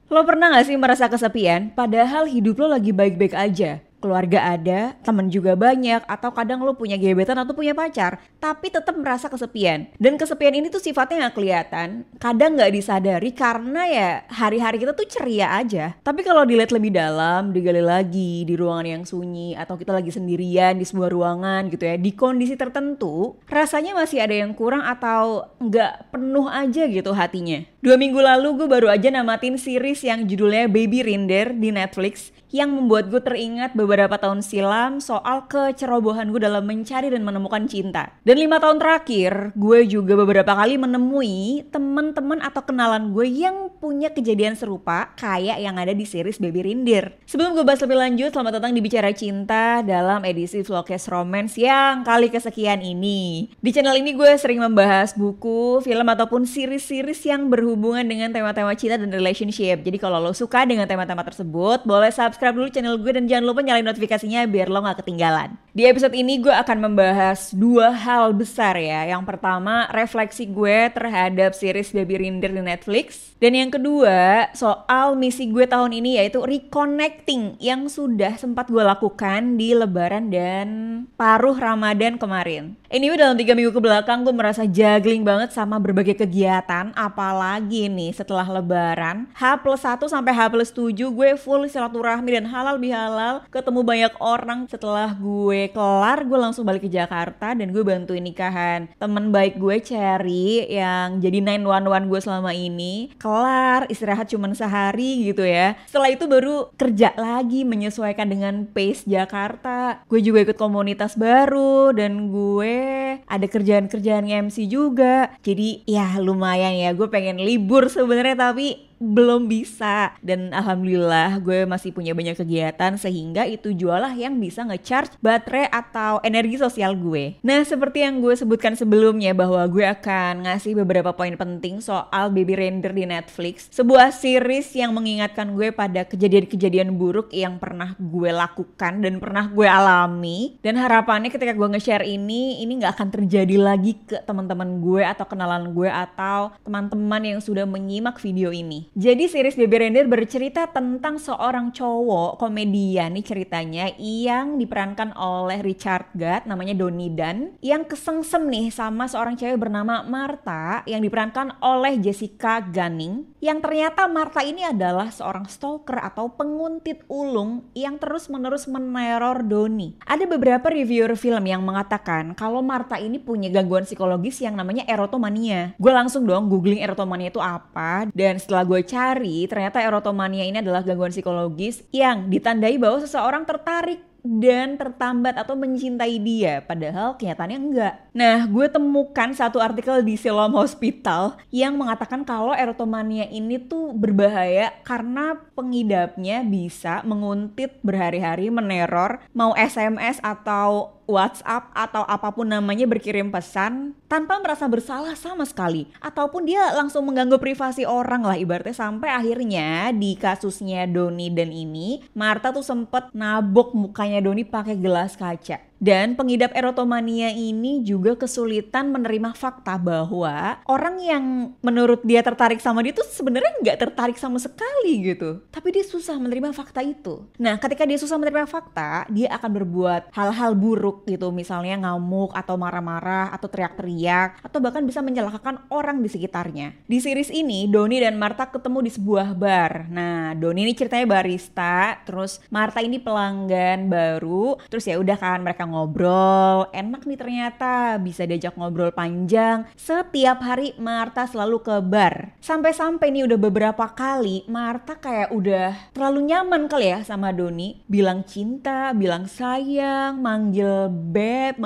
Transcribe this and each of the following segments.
Lo pernah gak sih merasa kesepian padahal hidup lo lagi baik-baik aja? Keluarga ada, temen juga banyak, atau kadang lo punya gebetan atau punya pacar, tapi tetap merasa kesepian. Dan kesepian ini tuh sifatnya gak kelihatan, kadang gak disadari karena ya hari-hari kita tuh ceria aja. Tapi kalau dilihat lebih dalam, digali lagi di ruangan yang sunyi, atau kita lagi sendirian di sebuah ruangan gitu ya, di kondisi tertentu, rasanya masih ada yang kurang atau gak penuh aja gitu hatinya. 2 minggu lalu gue baru aja namatin series yang judulnya Baby Reindeer di Netflix yang membuat gue teringat beberapa tahun silam soal kecerobohan gue dalam mencari dan menemukan cinta. Dan 5 tahun terakhir, gue juga beberapa kali menemui teman-teman atau kenalan gue yang punya kejadian serupa kayak yang ada di series Baby Reindeer. Sebelum gue bahas lebih lanjut, selamat datang di Bicara Cinta dalam edisi Vlogcast Romance yang kali kesekian ini. Di channel ini gue sering membahas buku, film, ataupun series-series yang berhubungan dengan tema-tema cinta dan relationship. Jadi kalau lo suka dengan tema-tema tersebut, boleh subscribe dulu channel gue dan jangan lupa nyalain notifikasinya biar lo gak ketinggalan. Di episode ini gue akan membahas 2 hal besar ya. Yang pertama, refleksi gue terhadap series Baby Reindeer di Netflix. Dan yang kedua, soal misi gue tahun ini yaitu reconnecting yang sudah sempat gue lakukan di Lebaran dan paruh Ramadan kemarin. Anyway, dalam 3 minggu ke belakang gue merasa juggling banget sama berbagai kegiatan. Apalagi nih setelah Lebaran, H+1 sampai H+7 gue full silaturahmi dan halal bihalal, ketemu banyak orang. Setelah gue kelar, gue langsung balik ke Jakarta dan gue bantuin nikahan temen baik gue, Cherry, yang jadi 911 gue selama ini. Kelar, istirahat cuman sehari gitu ya. Setelah itu baru kerja lagi menyesuaikan dengan pace Jakarta. Gue juga ikut komunitas baru dan gue ada kerjaan-kerjaan MC juga. Jadi ya lumayan ya, gue pengen libur sebenarnya tapi belum bisa. Dan alhamdulillah gue masih punya banyak kegiatan sehingga itu jualah yang bisa ngecharge baterai atau energi sosial gue. Nah, seperti yang gue sebutkan sebelumnya bahwa gue akan ngasih beberapa poin penting soal Baby Reindeer di Netflix, sebuah series yang mengingatkan gue pada kejadian-kejadian buruk yang pernah gue lakukan dan pernah gue alami. Dan harapannya ketika gue nge-share ini gak akan terjadi lagi ke teman-teman gue atau kenalan gue atau teman-teman yang sudah menyimak video ini. Jadi series Baby Reindeer bercerita tentang seorang cowok komedian nih ceritanya yang diperankan oleh Richard Gere, namanya Donnie Dunn, yang kesengsem nih sama seorang cewek bernama Martha yang diperankan oleh Jessica Gunning, yang ternyata Martha ini adalah seorang stalker atau penguntit ulung yang terus-menerus meneror Donnie. Ada beberapa reviewer film yang mengatakan kalau Martha ini punya gangguan psikologis yang namanya erotomania. Gue langsung dong googling erotomania itu apa, dan setelah gue cari, ternyata erotomania ini adalah gangguan psikologis yang ditandai bahwa seseorang tertarik dan tertambat atau mencintai dia, padahal kenyataannya enggak. Nah, gue temukan satu artikel di Siloam Hospital yang mengatakan kalau erotomania ini tuh berbahaya karena pengidapnya bisa menguntit berhari-hari, meneror, mau SMS atau WhatsApp atau apapun namanya, berkirim pesan tanpa merasa bersalah sama sekali, ataupun dia langsung mengganggu privasi orang lah ibaratnya, sampai akhirnya di kasusnya Donnie dan ini Martha tuh sempet nabok mukanya Donnie pakai gelas kaca. Dan pengidap erotomania ini juga kesulitan menerima fakta bahwa orang yang menurut dia tertarik sama dia tuh sebenarnya nggak tertarik sama sekali gitu. Tapi dia susah menerima fakta itu. Nah, ketika dia susah menerima fakta, dia akan berbuat hal-hal buruk gitu. Misalnya ngamuk atau marah-marah atau teriak-teriak atau bahkan bisa mencelakakan orang di sekitarnya. Di series ini, Donnie dan Martha ketemu di sebuah bar. Nah, Donnie ini ceritanya barista, terus Martha ini pelanggan baru. Terus ya udah kan mereka ngobrol, enak nih ternyata, bisa diajak ngobrol panjang. Setiap hari Martha selalu ke bar. Sampai-sampai nih udah beberapa kali Martha kayak udah terlalu nyaman kali ya sama Donnie. Bilang cinta, bilang sayang, manggil beb,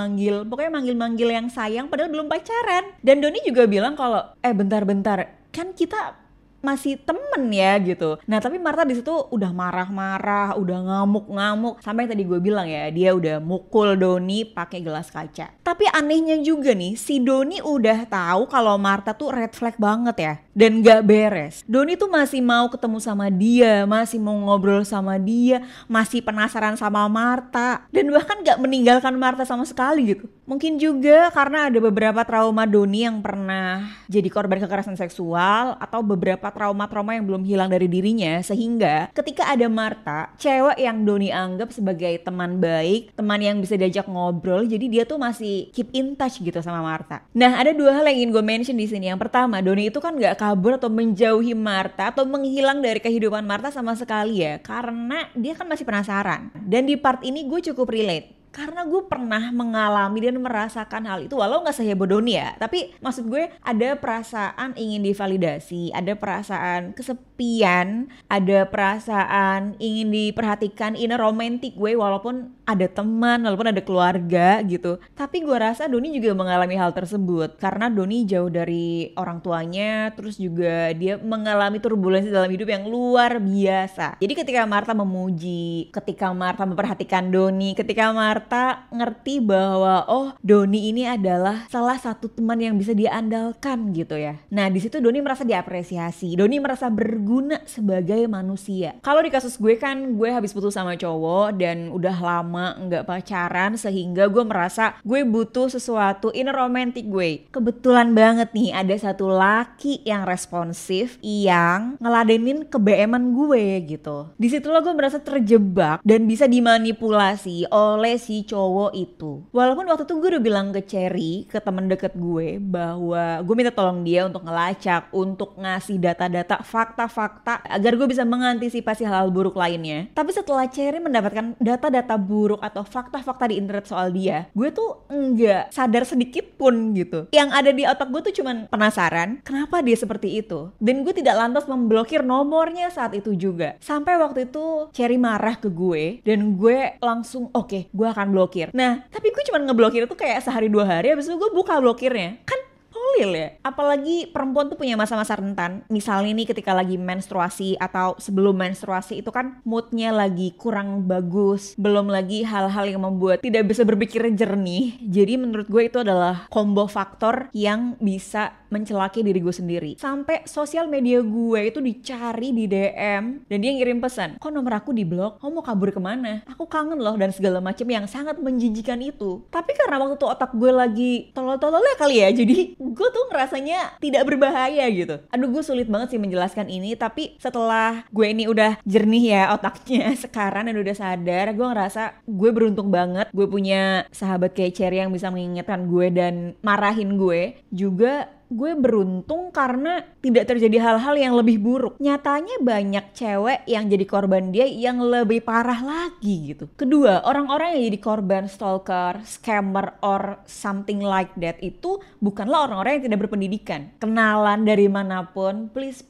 pokoknya manggil-manggil yang sayang padahal belum pacaran. Dan Donnie juga bilang kalau bentar-bentar, kan kita masih temen ya gitu. Nah, tapi Martha di situ udah marah-marah, udah ngamuk-ngamuk, sampai tadi gue bilang ya, dia udah mukul Donnie pakai gelas kaca. Tapi anehnya juga nih, si Donnie udah tahu kalau Martha tuh red flag banget ya. dan gak beres. Doni tuh masih mau ketemu sama dia, masih mau ngobrol sama dia, masih penasaran sama Martha, dan bahkan gak meninggalkan Martha sama sekali gitu. Mungkin juga karena ada beberapa trauma Doni yang pernah jadi korban kekerasan seksual atau beberapa trauma-trauma yang belum hilang dari dirinya, sehingga ketika ada Martha, cewek yang Doni anggap sebagai teman baik, teman yang bisa diajak ngobrol, jadi dia tuh masih keep in touch gitu sama Martha. Nah, ada dua hal yang ingin gue mention di sini. Yang pertama, Doni itu kan gak kabur atau menjauhi Martha atau menghilang dari kehidupan Martha sama sekali ya, karena dia kan masih penasaran. Dan di part ini gue cukup relate karena gue pernah mengalami dan merasakan hal itu, walau gak seheboh Doni ya, tapi maksud gue ada perasaan ingin divalidasi, ada perasaan kesepian, ada perasaan ingin diperhatikan, inner romantic gue, walaupun ada teman, walaupun ada keluarga gitu. Tapi gue rasa Doni juga mengalami hal tersebut karena Doni jauh dari orang tuanya, terus juga dia mengalami turbulensi dalam hidup yang luar biasa. Jadi ketika Martha memuji, ketika Martha memperhatikan Doni, ketika Martha ngerti bahwa oh, Doni ini adalah salah satu teman yang bisa dia andalkan gitu ya. Nah, di situ Doni merasa diapresiasi. Doni merasa berguna sebagai manusia. Kalau di kasus gue kan, gue habis putus sama cowok dan udah lama nggak pacaran, sehingga gue merasa gue butuh sesuatu inner romantic gue. Kebetulan banget nih ada satu laki yang responsif yang ngeladenin ke-BM-an gue gitu. Di situlah gue merasa terjebak dan bisa dimanipulasi oleh si cowok itu. Walaupun waktu itu gue udah bilang ke Cherry, ke temen deket gue, bahwa gue minta tolong dia untuk ngelacak, untuk ngasih data-data, fakta-fakta agar gue bisa mengantisipasi hal-hal buruk lainnya. Tapi setelah Cherry mendapatkan data-data buruk atau fakta-fakta di internet soal dia, gue tuh enggak sadar sedikit pun gitu. Yang ada di otak gue tuh cuman penasaran kenapa dia seperti itu. Dan gue tidak lantas memblokir nomornya saat itu juga. Sampai waktu itu Cherry marah ke gue dan gue langsung oke, gue akan blokir. Nah, tapi gue cuma ngeblokir itu kayak sehari 2 hari, habis itu gue buka blokirnya. Kan tolil ya. Apalagi perempuan tuh punya masa-masa rentan. Misalnya nih ketika lagi menstruasi atau sebelum menstruasi itu kan moodnya lagi kurang bagus. Belum lagi hal-hal yang membuat tidak bisa berpikir jernih. Jadi menurut gue itu adalah combo faktor yang bisa mencelaki diri gue sendiri. Sampai sosial media gue itu dicari di DM dan dia ngirim pesan, kok nomor aku di blok? Kamu mau kabur kemana? Aku kangen loh, dan segala macam yang sangat menjijikan itu. Tapi karena waktu itu otak gue lagi tolol-tololnya kali ya, jadi gue tuh ngerasanya tidak berbahaya gitu. Aduh, gue sulit banget sih menjelaskan ini, tapi setelah gue ini udah jernih ya otaknya sekarang dan udah sadar, gue ngerasa gue beruntung banget gue punya sahabat kayak Cherry yang bisa mengingatkan gue dan marahin gue. Juga gue beruntung karena tidak terjadi hal-hal yang lebih buruk. Nyatanya banyak cewek yang jadi korban dia yang lebih parah lagi gitu. Kedua, orang-orang yang jadi korban stalker, scammer, or something like that itu bukanlah orang-orang yang tidak berpendidikan. Kenalan dari manapun, please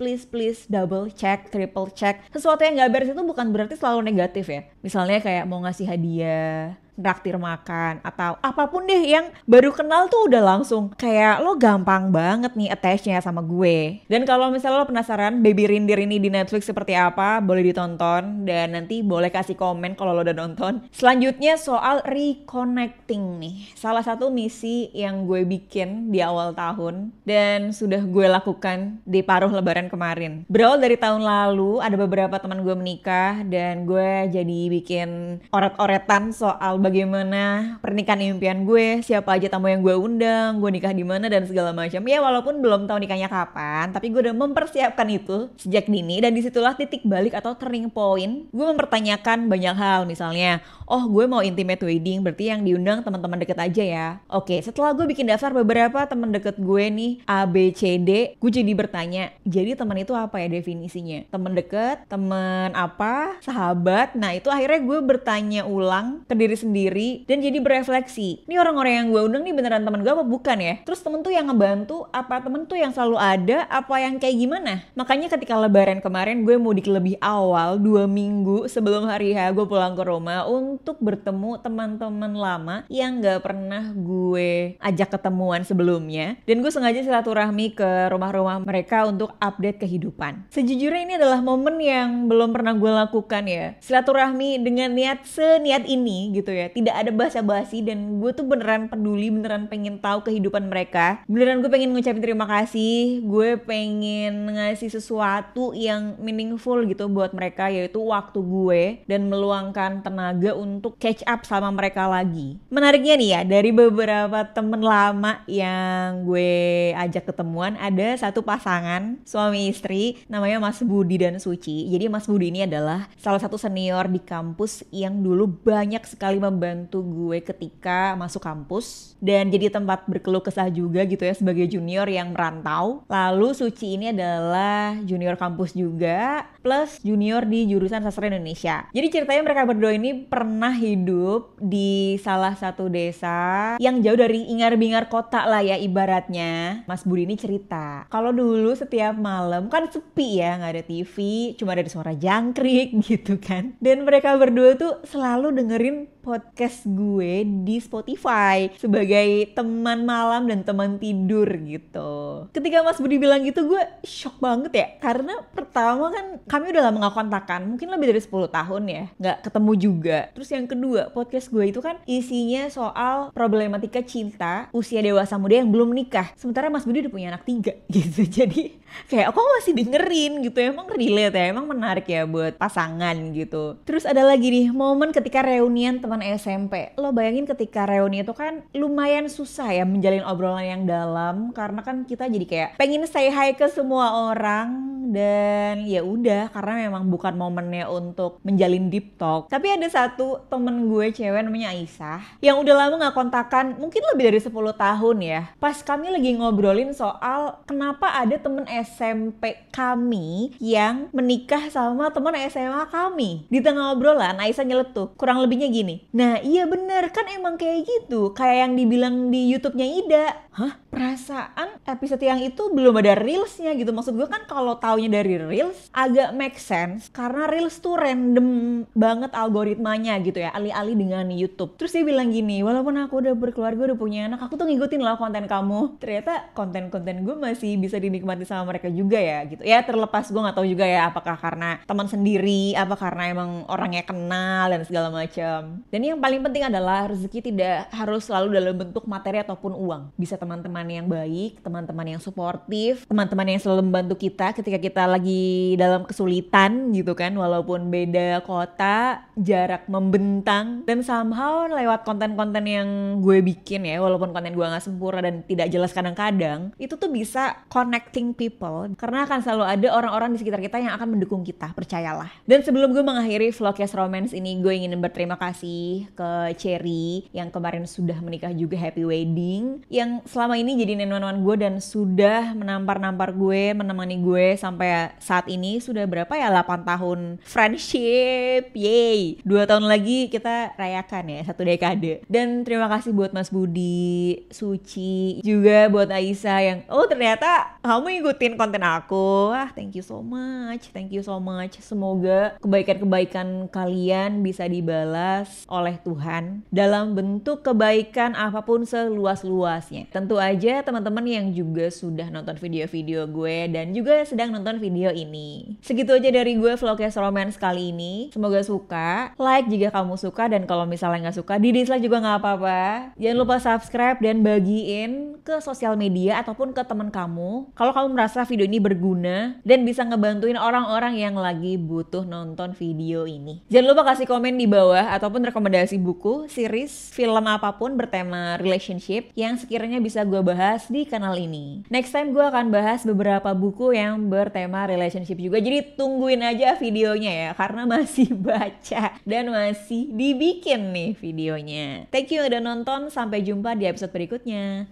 double check, triple check. Sesuatu yang gak beres itu bukan berarti selalu negatif ya. Misalnya kayak mau ngasih hadiah, traktir makan, atau apapun deh yang baru kenal tuh udah langsung kayak lo gampang banget nih attach-nya sama gue. Dan kalau misalnya lo penasaran Baby Reindeer ini di Netflix seperti apa, boleh ditonton dan nanti boleh kasih komen kalau lo udah nonton. Selanjutnya soal reconnecting nih, salah satu misi yang gue bikin di awal tahun dan sudah gue lakukan di paruh lebaran kemarin. Berawal dari tahun lalu ada beberapa teman gue menikah dan gue jadi bikin oret-oretan soal bagaimana pernikahan impian gue, siapa aja tamu yang gue undang, gue nikah di mana dan segala macam. Ya walaupun belum tahu nikahnya kapan, tapi gue udah mempersiapkan itu sejak dini, dan disitulah titik balik atau turning point. Gue mempertanyakan banyak hal, misalnya, oh gue mau intimate wedding, berarti yang diundang teman-teman deket aja ya. Oke, setelah gue bikin daftar beberapa teman deket gue nih A, B, C, D, gue jadi bertanya, jadi teman itu apa ya definisinya? Teman deket, teman apa, sahabat? Nah itu akhirnya gue bertanya ulang ke diri sendiri dan jadi berefleksi, ini orang-orang yang gue undang nih beneran teman gue apa bukan ya? Terus temen tuh yang ngebantu apa temen tuh yang selalu ada apa yang kayak gimana? Makanya ketika lebaran kemarin gue mudik lebih awal 2 minggu sebelum hari H, gue pulang ke rumah untuk bertemu teman-teman lama yang gak pernah gue ajak ketemuan sebelumnya, dan gue sengaja silaturahmi ke rumah-rumah mereka untuk update kehidupan. Sejujurnya ini adalah momen yang belum pernah gue lakukan ya, silaturahmi dengan niat seniat ini gitu ya. gue. Tidak ada basa-basi dan gue tuh beneran peduli, beneran pengen tahu kehidupan mereka. Beneran gue pengen ngucapin terima kasih. Gue pengen ngasih sesuatu yang meaningful gitu buat mereka, yaitu waktu gue dan meluangkan tenaga untuk catch up sama mereka lagi. Menariknya nih ya, dari beberapa temen lama yang gue ajak ketemuan, ada satu pasangan suami istri namanya Mas Budi dan Suci. Jadi Mas Budi ini adalah salah satu senior di kampus yang dulu banyak sekali membantu gue ketika masuk kampus dan jadi tempat berkeluh kesah juga gitu ya sebagai junior yang merantau. Lalu Suci ini adalah junior kampus juga plus junior di jurusan sastra Indonesia. Jadi ceritanya mereka berdua ini pernah hidup di salah satu desa yang jauh dari ingar-bingar kota lah ya ibaratnya. Mas Budi ini cerita kalau dulu setiap malam kan sepi ya, nggak ada TV, cuma ada suara jangkrik gitu kan. Dan mereka berdua tuh selalu dengerin podcast gue di Spotify sebagai teman malam dan teman tidur gitu. Ketika Mas Budi bilang gitu gue shock banget ya, karena pertama kan kami udah lama gak kontakan, mungkin lebih dari 10 tahun ya gak ketemu juga. Terus yang kedua, podcast gue itu kan isinya soal problematika cinta usia dewasa muda yang belum nikah, sementara Mas Budi udah punya anak 3 gitu. Jadi kayak aku masih dengerin gitu, emang relate ya, emang menarik ya buat pasangan gitu. Terus ada lagi nih momen ketika reunian teman SMP. Lo bayangin ketika reuni itu kan lumayan susah ya menjalin obrolan yang dalam, karena kan kita jadi kayak pengen say hi ke semua orang dan ya udah, karena memang bukan momennya untuk menjalin deep talk. Tapi ada satu temen gue cewek namanya Aisyah yang udah lama gak kontakan, mungkin lebih dari 10 tahun ya. Pas kami lagi ngobrolin soal kenapa ada temen SMP kami yang menikah sama temen SMA kami. Di tengah obrolan Aisyah nyeletuk, kurang lebihnya gini, nah iya bener kan emang kayak gitu, kayak yang dibilang di YouTube-nya Ida. Hah? Perasaan episode yang itu belum ada reelsnya gitu. Maksud gue kan kalau taunya dari reels agak make sense, karena reels tuh random banget algoritmanya gitu ya, alih-alih dengan YouTube. Terus dia bilang gini, walaupun aku udah berkeluarga, udah punya anak, aku tuh ngikutin loh konten kamu. Ternyata konten-konten gue masih bisa dinikmati sama mereka juga ya gitu. Ya terlepas gue gak tahu juga ya apakah karena teman sendiri, apa karena emang orangnya kenal dan segala macam. Dan yang paling penting adalah rezeki tidak harus selalu dalam bentuk materi ataupun uang. Bisa teman-teman yang baik, teman-teman yang suportif, teman-teman yang selalu membantu kita ketika kita lagi dalam kesulitan gitu kan, walaupun beda kota, jarak membentang. Dan somehow lewat konten-konten yang gue bikin ya, walaupun konten gue gak sempurna dan tidak jelas kadang-kadang, itu tuh bisa connecting people, karena akan selalu ada orang-orang di sekitar kita yang akan mendukung kita, percayalah. Dan sebelum gue mengakhiri Vlogcast Romance ini, gue ingin berterima kasih ke Cherry yang kemarin sudah menikah juga, happy wedding, yang selama ini jadi 911 gue dan sudah menampar-nampar gue, menemani gue sampai saat ini. Sudah berapa ya, 8 tahun friendship, yay. 2 tahun lagi kita rayakan ya, 1 dekade. Dan terima kasih buat Mas Budi, Suci, juga buat Aisyah yang ternyata kamu ikutin konten aku. Wah, thank you so much, thank you so much. Semoga kebaikan-kebaikan kalian bisa dibalas oleh Tuhan dalam bentuk kebaikan apapun seluas-luasnya. Tentu aja teman-teman yang juga sudah nonton video-video gue dan juga sedang nonton video ini. Segitu aja dari gue Vlogcast Romance kali ini. Semoga suka. Like jika kamu suka, dan kalau misalnya nggak suka, di dislike juga nggak apa-apa. Jangan lupa subscribe dan bagiin ke sosial media ataupun ke teman kamu kalau kamu merasa video ini berguna dan bisa ngebantuin orang-orang yang lagi butuh nonton video ini. Jangan lupa kasih komen di bawah ataupun rekomendasi buku, series, film apapun bertema relationship yang sekiranya bisa gue bahas di kanal ini. Next time gue akan bahas beberapa buku yang bertema relationship juga, jadi tungguin aja videonya ya, karena masih baca dan masih dibikin nih videonya. Thank you udah nonton, sampai jumpa di episode berikutnya.